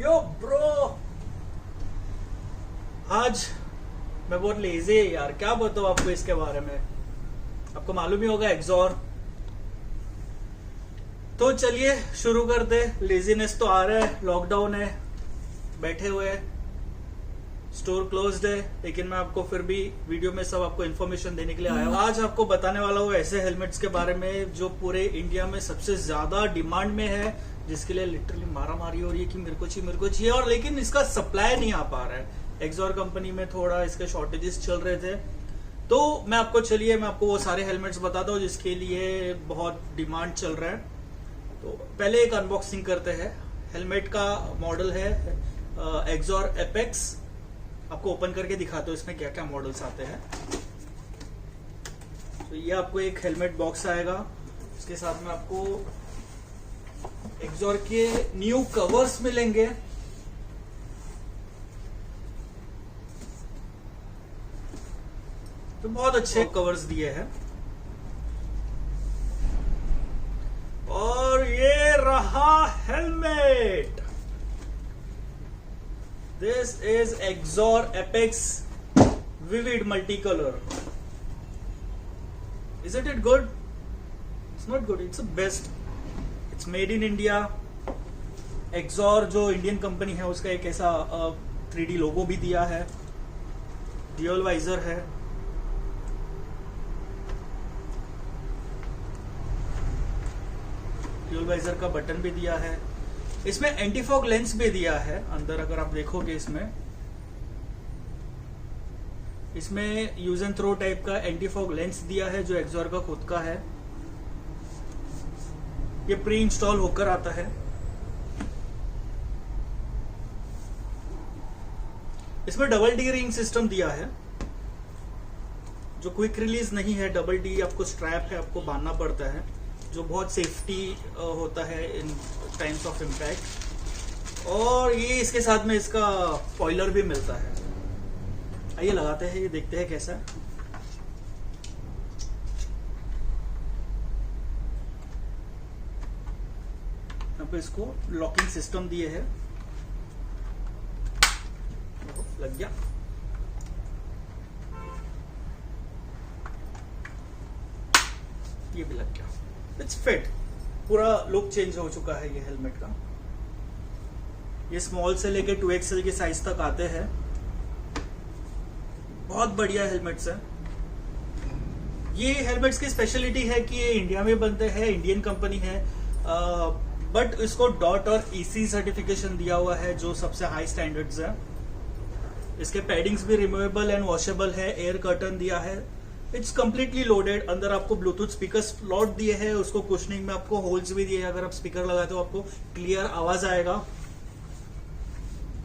यो bro, आज मैं बहुत लेजी है यार, क्या बताऊं आपको इसके बारे में। आपको मालूम ही होगा एक्सॉर। तो चलिए शुरू कर दे। लेजीनेस तो आ रहा है, लॉकडाउन है, बैठे हुए हैं, स्टोर क्लोज्ड है, लेकिन मैं आपको फिर भी वीडियो में सब आपको इन्फॉर्मेशन देने के लिए आया हूँ। आज आपको बताने वाला हूँ ऐसे हेलमेट्स के बारे में जो पूरे इंडिया में सबसे ज्यादा डिमांड में है, जिसके लिए लिटरली मारा मारी हो रही है कि मेरे को चाहिए और लेकिन इसका सप्लाई नहीं आ पा रहा है। एक्सॉर कंपनी में थोड़ा इसके शॉर्टेजेस चल रहे थे, तो मैं आपको वो सारे हेलमेट्स बताता हूँ जिसके लिए बहुत डिमांड चल रहा है। तो पहले एक अनबॉक्सिंग करते हैं। हेलमेट का मॉडल है एक्सॉर एपेक्स। आपको ओपन करके दिखाते हो इसमें क्या क्या मॉडल्स आते हैं। तो ये आपको एक हेलमेट बॉक्स आएगा, इसके साथ में आपको एक्सॉर के न्यू कवर्स मिलेंगे। तो बहुत अच्छे कवर्स दिए हैं। और ये रहा helmet. This is XOR apex vivid multi colour. Isn't it good? It's not good, it's the best. It's made in India. XOR जो इंडियन कंपनी है उसका एक ऐसा 3D लोगो भी दिया है, ड्यूअल वाइजर है। ड्यूअल वाइजर का बटन भी दिया है। इसमें एंटी फॉग लेंस भी दिया है अंदर। अगर आप देखोगे इसमें यूज एंड थ्रो टाइप का एंटी फॉग लेंस दिया है जो एक्सॉर का खुद का है। ये प्री इंस्टॉल होकर आता है। इसमें डबल डी रिंग सिस्टम दिया है जो क्विक रिलीज नहीं है। डबल डी आपको स्ट्रैप है, आपको बांधना पड़ता है, जो बहुत सेफ्टी होता है इन टाइम्स ऑफ इम्पैक्ट। और ये इसके साथ में इसका स्पॉइलर भी मिलता है। आइए लगाते हैं, ये देखते हैं कैसा है। यहाँ पे इसको लॉकिंग सिस्टम दिए है। लग गया। ये भी लग गया। It's fit. पूरा लुक चेंज हो चुका है ये हेलमेट का। ये स्मॉल से लेके 2XL के साइज तक आते हैं। बहुत बढ़िया हेलमेट्स है। ये हेलमेट्स की स्पेशलिटी है कि ये इंडिया में बनते हैं, इंडियन कंपनी है, बट इसको डॉट और EC सर्टिफिकेशन दिया हुआ है जो सबसे हाई स्टैंडर्ड्स है। इसके पैडिंग्स भी रिमूवेबल एंड वॉशेबल है। एयर कर्टन दिया है। It's completely loaded. अंदर आपको ब्लूटूथ स्पीकर स्लॉट दिए हैं, उसको कुशनिंग में आपको होल्स भी दिए हैं। अगर आप स्पीकर लगाते हो आपको क्लियर आवाज आएगा,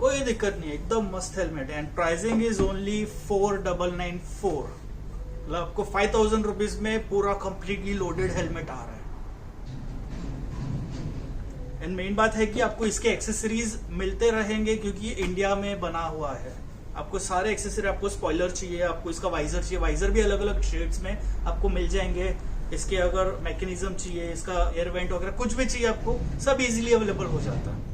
कोई दिक्कत नहीं है। एकदम मस्त हेलमेट है। And pricing is only 4994। मतलब आपको 5000 रुपीज में पूरा कंप्लीटली लोडेड हेलमेट आ रहा है। एंड मेन बात है कि आपको इसके एक्सेसरीज मिलते रहेंगे क्योंकि ये इंडिया में बना हुआ है। आपको सारे एक्सेसरी, आपको स्पॉइलर चाहिए, आपको इसका वाइजर चाहिए, वाइजर भी अलग अलग शेड्स में आपको मिल जाएंगे। इसके अगर मैकेनिज्म चाहिए, इसका एयर वेंट वगैरह कुछ भी चाहिए, आपको सब इजीली अवेलेबल हो जाता है।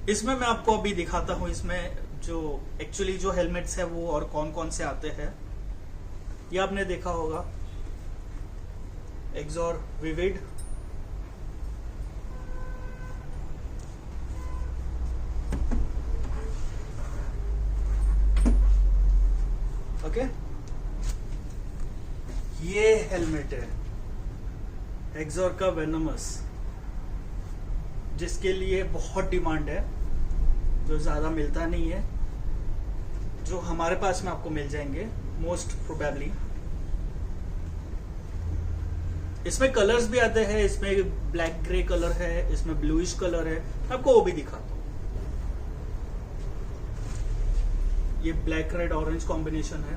इसमें मैं आपको अभी दिखाता हूं इसमें जो एक्चुअली जो हेलमेट्स है वो और कौन कौन से आते हैं। ये आपने देखा होगा एक्सॉर विविड। ओके, ये हेलमेट है एक्सॉर का वेनमस, जिसके लिए बहुत डिमांड है, जो ज्यादा मिलता नहीं है, जो हमारे पास में आपको मिल जाएंगे मोस्ट प्रोबेबली। इसमें कलर्स भी आते हैं। इसमें ब्लैक ग्रे कलर है, इसमें ब्लूइश कलर है। आपको वो भी दिखाता हूं। ये ब्लैक रेड ऑरेंज कॉम्बिनेशन है।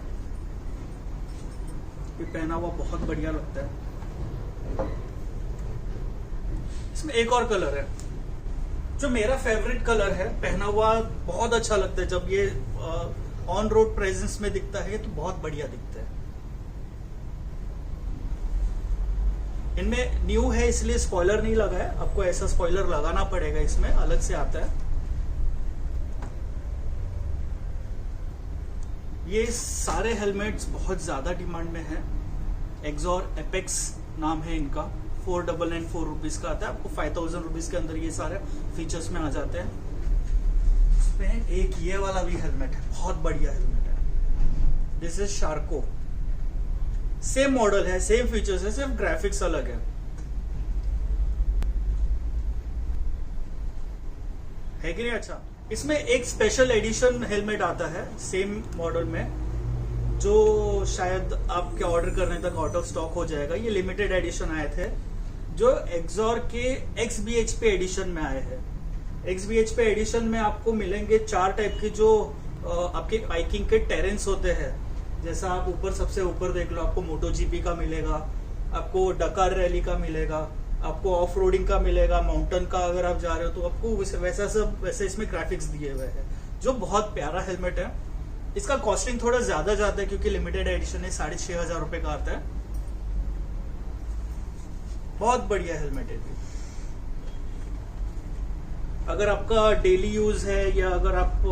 ये पहना हुआ बहुत बढ़िया लगता है। इसमें एक और कलर है जो मेरा फेवरेट कलर है। पहना हुआ बहुत अच्छा लगता है। जब ये ऑन रोड प्रेजेंस में दिखता है तो बहुत बढ़िया दिखता है। इनमें न्यू है इसलिए स्पॉइलर नहीं लगा है, आपको ऐसा स्पॉइलर लगाना पड़ेगा, इसमें अलग से आता है। ये सारे हेलमेट्स बहुत ज्यादा डिमांड में हैं। एक्सॉर एपेक्स नाम है इनका, 4994 रुपीज का आता है, आपको 5000 रुपीज के अंदर ये सारे फीचर्स में आ जाते हैं। इसमें एक ये वाला भी हेलमेट है, बहुत बढ़िया हेलमेट है। दिस इज शार्को, सेम मॉडल है, सेम फीचर्स है, सिर्फ ग्राफिक्स अलग है कि नहीं? अच्छा, इसमें एक स्पेशल एडिशन हेलमेट आता है सेम मॉडल में, जो शायद आपके ऑर्डर करने तक आउट ऑफ स्टॉक हो जाएगा। ये लिमिटेड एडिशन आए थे, जो एक्सॉर के XBHP एडिशन में आए हैं। XBHP एडिशन में आपको मिलेंगे 4 टाइप के जो आपके बाइकिंग के टेरेंस होते हैं। जैसा आप ऊपर सबसे ऊपर देख लो, आपको MotoGP का मिलेगा, आपको डकार रैली का मिलेगा, आपको ऑफ रोडिंग का मिलेगा, माउंटेन का अगर आप जा रहे हो तो आपको वैसे इसमें ग्राफिक्स दिए हुए हैं, जो बहुत प्यारा हेलमेट है। इसका कॉस्टिंग थोड़ा ज्यादा जाता है क्योंकि लिमिटेड एडिशन है, 6500 रुपए का आता है। बहुत बढ़िया हेलमेट है। अगर आपका डेली यूज है या अगर आप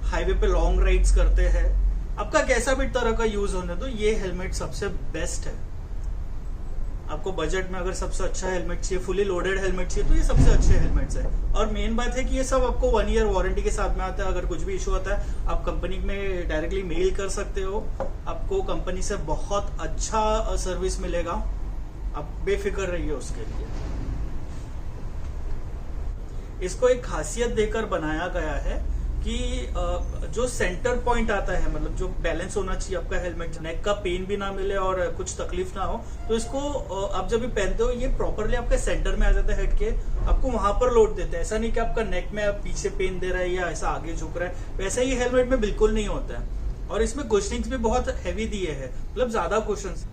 हाईवे पे लॉन्ग राइड्स करते हैं, आपका कैसा भी तरह का यूज होने दो, ये हेलमेट सबसे बेस्ट है। आपको बजट में अगर सबसे अच्छा हेलमेट चाहिए, फुली लोडेड हेलमेट चाहिए, तो ये सबसे अच्छे हेलमेट्स है। और मेन बात है कि ये सब आपको 1 ईयर वारंटी के साथ में आता है। अगर कुछ भी इशू होता है, आप कंपनी में डायरेक्टली मेल कर सकते हो, आपको कंपनी से बहुत अच्छा सर्विस मिलेगा, आप बेफिक्र रहिए उसके लिए। इसको एक खासियत देकर बनाया गया है कि जो सेंटर पॉइंट आता है, मतलब जो बैलेंस होना चाहिए आपका हेलमेट, नेक का पेन भी ना मिले और कुछ तकलीफ ना हो, तो इसको आप जब भी पहनते हो ये प्रॉपरली आपके सेंटर में आ जाता है, हेड के आपको वहां पर लोड देते हैं। ऐसा नहीं कि आपका नेक में आप पीछे पेन दे रहा है या ऐसा आगे झुक रहा है, वैसा ही हेलमेट में बिल्कुल नहीं होता है। और इसमें कुशनिंग्स भी बहुत हैवी दिए हैं, मतलब ज्यादा कुशन्स।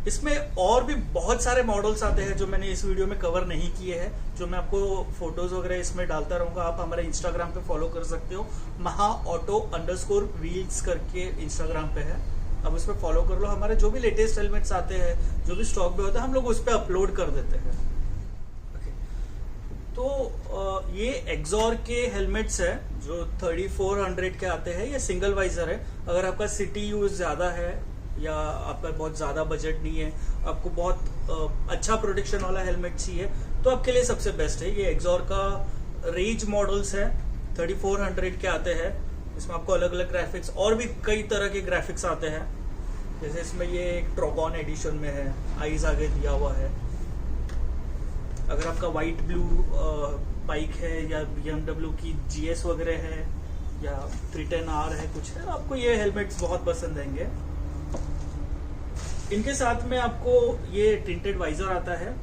इसमें और भी बहुत सारे मॉडल्स आते हैं जो मैंने इस वीडियो में कवर नहीं किए हैं, जो मैं आपको फोटोज वगैरह इसमें डालता रहूंगा। आप हमारे इंस्टाग्राम पे फॉलो कर सकते हो, maha_auto_wheels करके इंस्टाग्राम पे है, अब उस पर फॉलो कर लो। हमारे जो भी लेटेस्ट हेलमेट्स आते हैं, जो भी स्टॉक में होता है, हम लोग उस पर अपलोड कर देते हैं। तो ये एक्सॉर के हेलमेट्स है जो 3400 के आते हैं। ये सिंगल वाइजर है। अगर आपका सिटी यूज ज्यादा है या आपका बहुत ज्यादा बजट नहीं है, आपको बहुत अच्छा प्रोटेक्शन वाला हेलमेट चाहिए, तो आपके लिए सबसे बेस्ट है। ये एक्सॉर का रेंज मॉडल्स है, 3400 के आते हैं। इसमें आपको अलग अलग ग्राफिक्स और भी कई तरह के ग्राफिक्स आते हैं। जैसे इसमें ये एक ट्रोगॉन एडिशन में है, आईज आगे दिया हुआ है। अगर आपका व्हाइट ब्लू बाइक है या BMW की GS वगैरह है या 310R है, कुछ है, आपको ये हेलमेट्स बहुत पसंद आएंगे। इनके साथ में आपको ये टिंटेड वाइजर आता है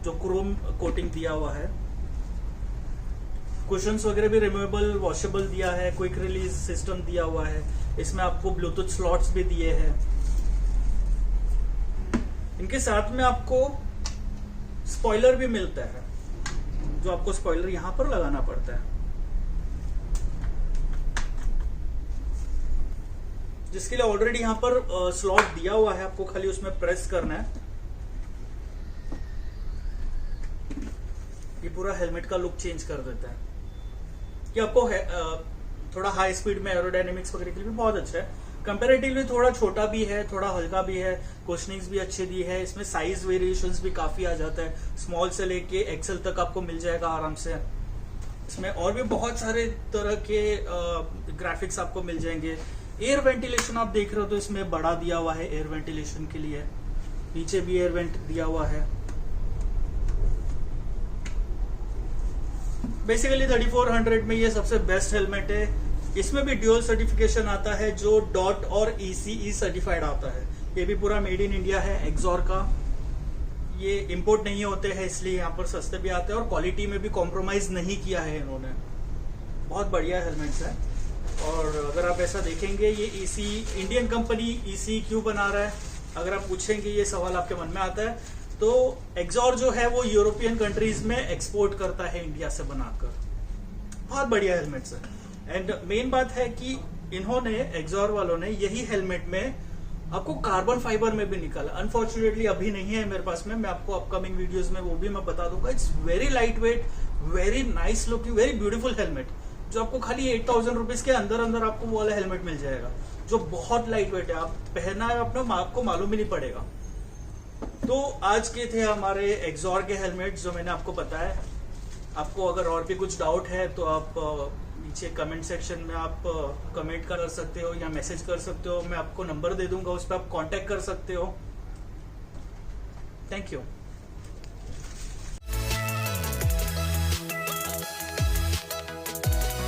जो क्रोम कोटिंग दिया हुआ है। कुशन्स वगैरह भी रिमूवेबल वॉशेबल दिया है, क्विक रिलीज सिस्टम दिया हुआ है। इसमें आपको ब्लूटूथ स्लॉट्स भी दिए हैं। इनके साथ में आपको स्पॉइलर भी मिलता है, जो आपको स्पॉइलर यहां पर लगाना पड़ता है, जिसके लिए ऑलरेडी यहां पर स्लॉट दिया हुआ है, आपको खाली उसमें प्रेस करना है। ये पूरा हेलमेट का लुक चेंज कर देता है। ये आपको थोड़ा हाई स्पीड में एरोडायनेमिक्स वगैरह के लिए भी बहुत अच्छा है। कंपैरेटिवली थोड़ा छोटा भी है, थोड़ा हल्का भी है, कुशनिंग्स भी अच्छी दी है। इसमें साइज वेरिएशंस भी काफी आ जाता है, स्मॉल से लेके एक्सेल तक आपको मिल जाएगा आराम से। इसमें और भी बहुत सारे तरह के ग्राफिक्स आपको मिल जाएंगे। एयर वेंटिलेशन आप देख रहे हो तो इसमें बड़ा दिया हुआ है एयर वेंटिलेशन के लिए, नीचे भी एयर वेंट दिया हुआ है। बेसिकली 3400 में ये सबसे बेस्ट हेलमेट है। इसमें भी ड्यूअल सर्टिफिकेशन आता है, जो डॉट और ECE सर्टिफाइड आता है। ये भी पूरा मेड इन इंडिया है एक्सॉर का। ये इंपोर्ट नहीं होते हैं, इसलिए यहाँ पर सस्ते भी आते हैं और क्वालिटी में भी कॉम्प्रोमाइज नहीं किया है इन्होंने। बहुत बढ़िया हेलमेट्स है। और अगर आप ऐसा देखेंगे, ये इंडियन कंपनी ECE क्यों बना रहा है, अगर आप पूछेंगे, ये सवाल आपके मन में आता है, तो एक्सॉर जो है वो यूरोपियन कंट्रीज में एक्सपोर्ट करता है इंडिया से बनाकर। बहुत बढ़िया हेलमेट्स है। एंड मेन बात है कि इन्होंने एक्सॉर वालों ने यही हेलमेट में आपको कार्बन फाइबर में भी निकाला। अनफॉर्चुनेटली अभी नहीं है मेरे पास में, मैं आपको अपकमिंग वीडियोस में वो भी मैं बता दूंगा। It's very light weight, very nice looking, very beautiful helmet, जो आपको खाली 8000 रुपीज के अंदर अंदर आपको वो वाला हेलमेट मिल जाएगा, जो बहुत लाइट वेट है। आप पहना है अपना, आपको मालूम ही नहीं पड़ेगा। तो आज के थे हमारे एक्सॉर के हेलमेट जो मैंने आपको बताया। आपको अगर और भी कुछ डाउट है तो आप नीचे कमेंट सेक्शन में आप कमेंट कर सकते हो या मैसेज कर सकते हो। मैं आपको नंबर दे दूंगा, उस पर आप कांटेक्ट कर सकते हो। Thank you.